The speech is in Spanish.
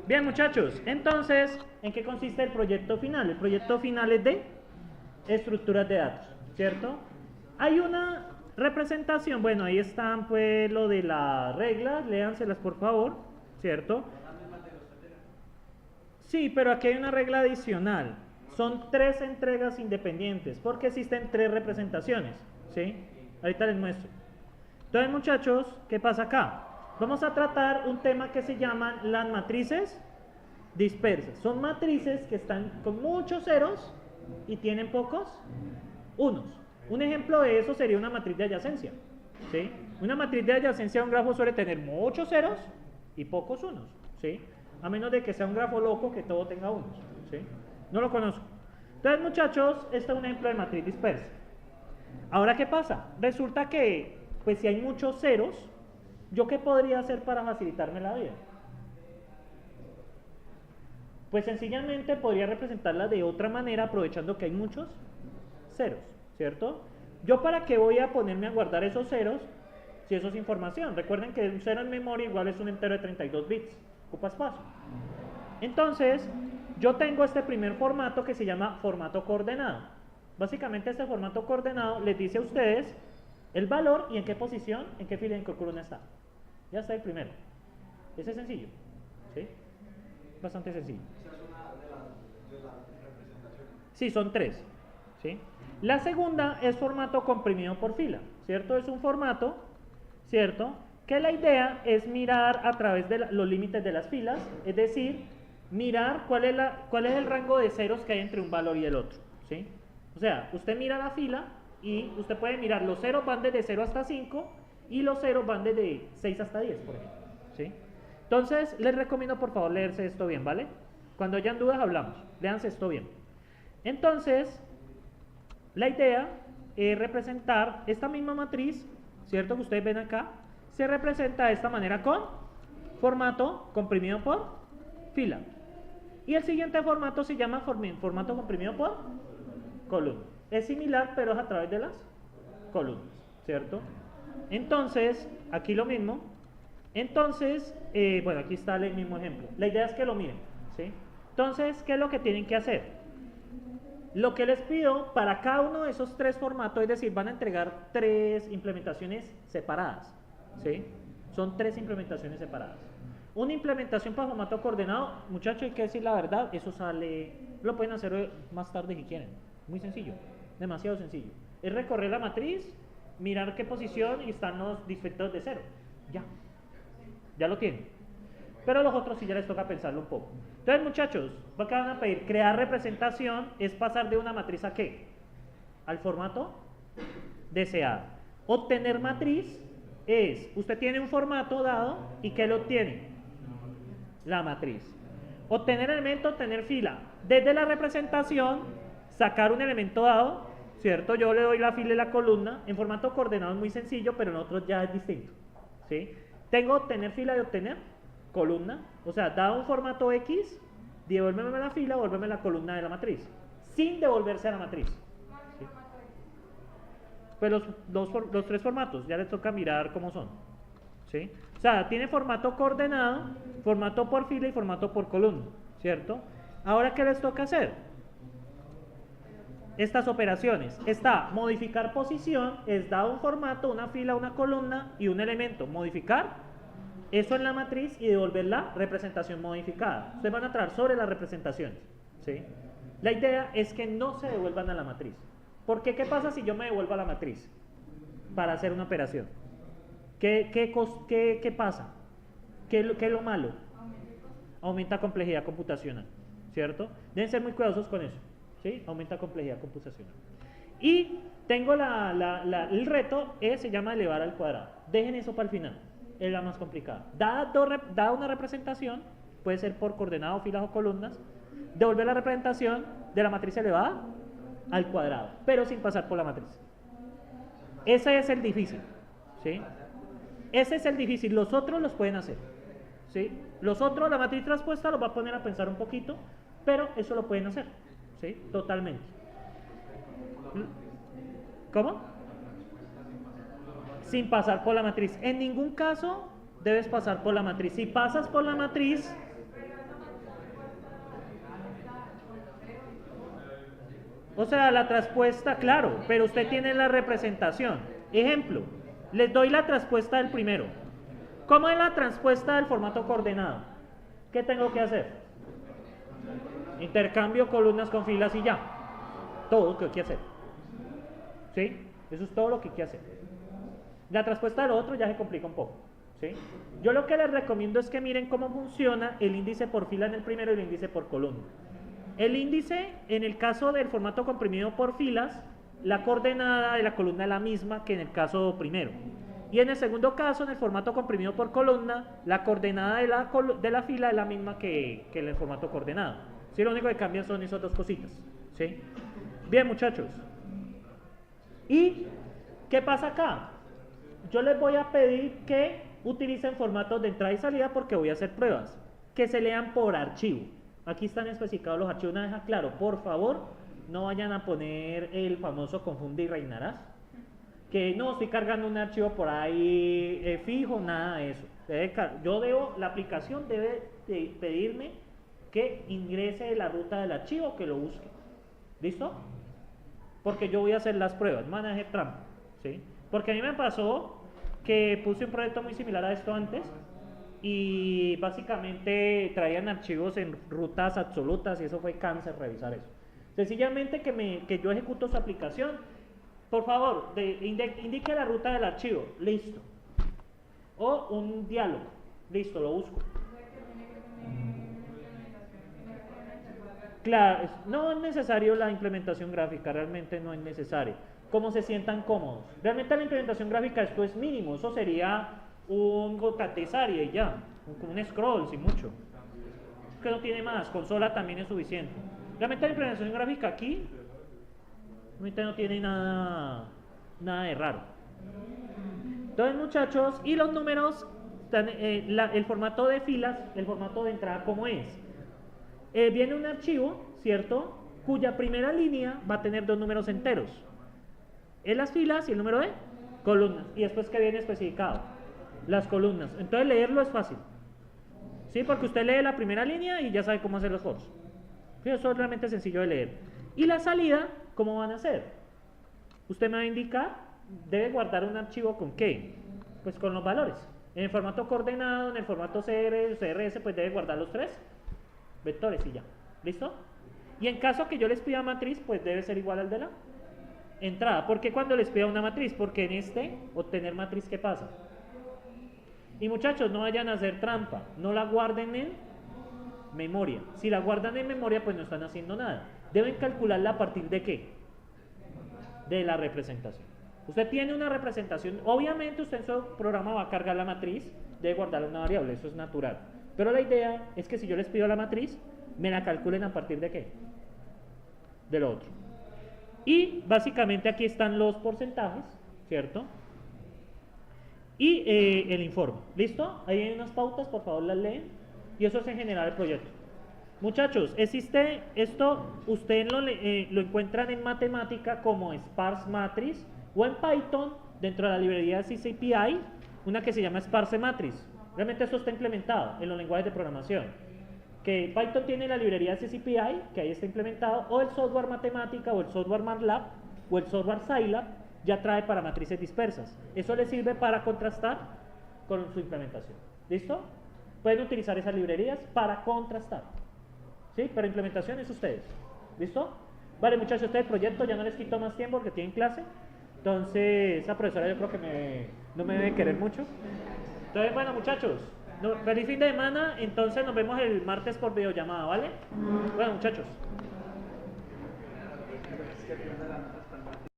Bien, muchachos, entonces, ¿en qué consiste el proyecto final? El proyecto final es de estructuras de datos, ¿cierto? Hay una representación, bueno, ahí están pues lo de las reglas, léanselas por favor, ¿cierto? Sí, pero aquí hay una regla adicional. Son 3 entregas independientes, porque existen 3 representaciones, ¿sí? Ahorita les muestro. Entonces, muchachos, ¿qué pasa acá? Vamos a tratar un tema que se llaman las matrices dispersas. Son matrices que están con muchos ceros y tienen pocos unos. Un ejemplo de eso sería una matriz de adyacencia, ¿sí? Una matriz de adyacencia de un grafo suele tener muchos ceros y pocos unos, ¿sí? A menos de que sea un grafo loco que todo tenga unos, ¿sí? No lo conozco. Entonces, muchachos, este es un ejemplo de matriz dispersa. Ahora, ¿qué pasa? Resulta que, pues si hay muchos ceros, ¿yo qué podría hacer para facilitarme la vida? Pues sencillamente podría representarla de otra manera aprovechando que hay muchos ceros, ¿cierto? ¿Yo para qué voy a ponerme a guardar esos ceros si eso es información? Recuerden que un cero en memoria igual es un entero de 32 bits, ocupa espacio. Entonces, yo tengo este primer formato que se llama formato coordenado. Básicamente este formato coordenado les dice a ustedes el valor y en qué posición, en qué fila y en qué columna está. Ya está el primero. Ese es sencillo, ¿sí? Bastante sencillo. Sí, son 3, ¿sí? La segunda es formato comprimido por fila, ¿cierto? Es un formato, ¿cierto? Que la idea es mirar a través de los límites de las filas, es decir, mirar cuál es el rango de ceros que hay entre un valor y el otro, ¿sí? O sea, usted mira la fila y usted puede mirar, los ceros van desde 0 hasta 5 y los ceros van desde 6 hasta 10, por ejemplo, ¿sí? Entonces, les recomiendo por favor leerse esto bien, ¿vale? Cuando hayan dudas hablamos, léanse esto bien. Entonces, la idea es representar esta misma matriz, ¿cierto? Que ustedes ven acá, se representa de esta manera con formato comprimido por fila. Y el siguiente formato se llama formato comprimido por columna. Es similar, pero es a través de las columnas, ¿cierto? Entonces, aquí lo mismo. Entonces, bueno, aquí está el mismo ejemplo. La idea es que lo miren, ¿sí? Entonces, ¿qué es lo que tienen que hacer? Lo que les pido para cada uno de esos 3 formatos, es decir, van a entregar 3 implementaciones separadas, ¿sí? Son 3 implementaciones separadas. Una implementación para formato coordenado, muchachos, hay que decir la verdad, eso sale, lo pueden hacer más tarde si quieren. Muy sencillo, demasiado sencillo. Es recorrer la matriz, mirar qué posición y están los disfectos de 0. Ya lo tienen. Pero a los otros sí ya les toca pensarlo un poco. Entonces, muchachos, lo que van a pedir, crear representación es pasar de una matriz a ¿qué? Al formato deseado. Obtener matriz es, usted tiene un formato dado y ¿qué lo obtiene? La matriz. Obtener elemento, obtener fila. Desde la representación, sacar un elemento dado, ¿cierto? Yo le doy la fila y la columna. En formato coordenado es muy sencillo, pero en otros ya es distinto, ¿sí? Tengo obtener fila y obtener columna, o sea, dado un formato X, devuélveme la fila, devuélveme la columna de la matriz, sin devolverse a la matriz. ¿Sí? Pues los 3 formatos, ya les toca mirar cómo son. ¿Sí? O sea, tiene formato coordenado, formato por fila y formato por columna, ¿cierto? Ahora, ¿qué les toca hacer? Estas operaciones. Está modificar posición, es dado un formato, una fila, una columna y un elemento. Modificar eso en la matriz y devolver la representación modificada. Ustedes van a traer sobre las representaciones, ¿sí? La idea es que no se devuelvan a la matriz. ¿Por qué? ¿Qué pasa si yo me devuelvo a la matriz para hacer una operación? ¿Qué pasa? ¿Qué es lo malo? Aumenta complejidad computacional, ¿cierto? Deben ser muy cuidadosos con eso, ¿sí? Aumenta complejidad computacional. Y tengo el reto, se llama elevar al cuadrado. Dejen eso para el final. Es la más complicada. Dada una representación, puede ser por coordenadas, filas o columnas, devolver la representación de la matriz elevada al cuadrado, pero sin pasar por la matriz. Ese es el difícil, ¿sí? Ese es el difícil, los otros los pueden hacer, ¿sí? Los otros, la matriz traspuesta los va a poner a pensar un poquito, pero eso lo pueden hacer, ¿sí? Totalmente. ¿Cómo? Sin pasar por la matriz. En ningún caso debes pasar por la matriz. Si pasas por la matriz, O sea, la traspuesta, claro, pero usted tiene la representación. Ejemplo, les doy la traspuesta del primero. ¿Cómo es la traspuesta del formato coordenado? ¿Qué tengo que hacer? Intercambio columnas con filas y ya. Todo lo que hay que hacer. ¿Sí? Eso es todo lo que hay que hacer. La traspuesta del otro ya se complica un poco. ¿Sí? Yo lo que les recomiendo es que miren cómo funciona el índice por fila en el primero y el índice por columna. El índice, en el caso del formato comprimido por filas, la coordenada de la columna es la misma que en el caso primero. Y en el segundo caso, en el formato comprimido por columna, la coordenada de la fila es la misma que en el formato coordenado. ¿Sí? Lo único que cambian son esas dos cositas. ¿Sí? Bien, muchachos. ¿Y qué pasa acá? Yo les voy a pedir que utilicen formatos de entrada y salida porque voy a hacer pruebas. Que se lean por archivo. Aquí están especificados los archivos. Una vez claro, por favor, no vayan a poner el famoso confunde y reinarás. Que no, estoy cargando un archivo por ahí fijo, nada de eso. La aplicación debe pedirme que ingrese la ruta del archivo, que lo busque. ¿Listo? Porque yo voy a hacer las pruebas, van a hacer trampa. ¿Sí? Porque a mí me pasó que puse un proyecto muy similar a esto antes y básicamente traían archivos en rutas absolutas y eso fue cáncer revisar eso. Sencillamente que yo ejecuto su aplicación, por favor, indique la ruta del archivo, listo. O un diálogo, listo, lo busco. Claro, no es necesario la implementación gráfica, realmente no es necesario. ¿Cómo se sientan cómodos? Realmente la implementación gráfica esto es mínimo, eso sería un gotatesaria y ya, como un scroll, sin mucho. Que no tiene más, consola también es suficiente. Realmente la implementación gráfica aquí no tiene nada de raro. Entonces, muchachos, y los números, el formato de filas, el formato de entrada, ¿cómo es? Viene un archivo, ¿cierto? Cuya primera línea va a tener dos números enteros. En las filas y el número de columnas. Y después que viene especificado, las columnas. Entonces leerlo es fácil. ¿Sí? Porque usted lee la primera línea y ya sabe cómo hacer los foros. ¿Sí? Eso es realmente sencillo de leer. Y la salida, ¿cómo van a hacer? Usted me va a indicar, debe guardar un archivo ¿con qué? Pues con los valores. En el formato coordenado, en el formato CRS, pues debe guardar los tres vectores y ya. ¿Listo? Y en caso que yo les pida matriz, pues debe ser igual al de la entrada. ¿Por qué cuando les pida una matriz? Porque en obtener matriz, ¿qué pasa? Y muchachos, no vayan a hacer trampa. No la guarden en memoria. Si la guardan en memoria, pues no están haciendo nada. Deben calcularla a partir de ¿qué? De la representación. Usted tiene una representación. Obviamente usted en su programa va a cargar la matriz. Debe guardarla en una variable. Eso es natural. Pero la idea es que si yo les pido la matriz, me la calculen a partir de ¿qué? De lo otro. Y básicamente aquí están los porcentajes, ¿cierto? Y el informe. ¿Listo? Ahí hay unas pautas, por favor las leen. Y eso es en general el proyecto. Muchachos, existe esto, ustedes lo encuentran en matemática como sparse matrix o en Python, dentro de la librería de CCPI, una que se llama sparse matrix. Realmente esto está implementado en los lenguajes de programación. Que Python tiene la librería CCPI, que ahí está implementado, o el software matemática, o el software MATLAB, o el software Scilab, ya trae para matrices dispersas. Eso les sirve para contrastar con su implementación. ¿Listo? Pueden utilizar esas librerías para contrastar. ¿Sí? Pero implementación es ustedes. ¿Listo? Vale, muchachos, ustedes el proyecto ya no les quito más tiempo porque tienen clase. Entonces, esa profesora yo creo que no me debe querer mucho. Entonces, bueno, muchachos, feliz fin de semana. Entonces, nos vemos el martes por videollamada, ¿vale? Bueno, muchachos.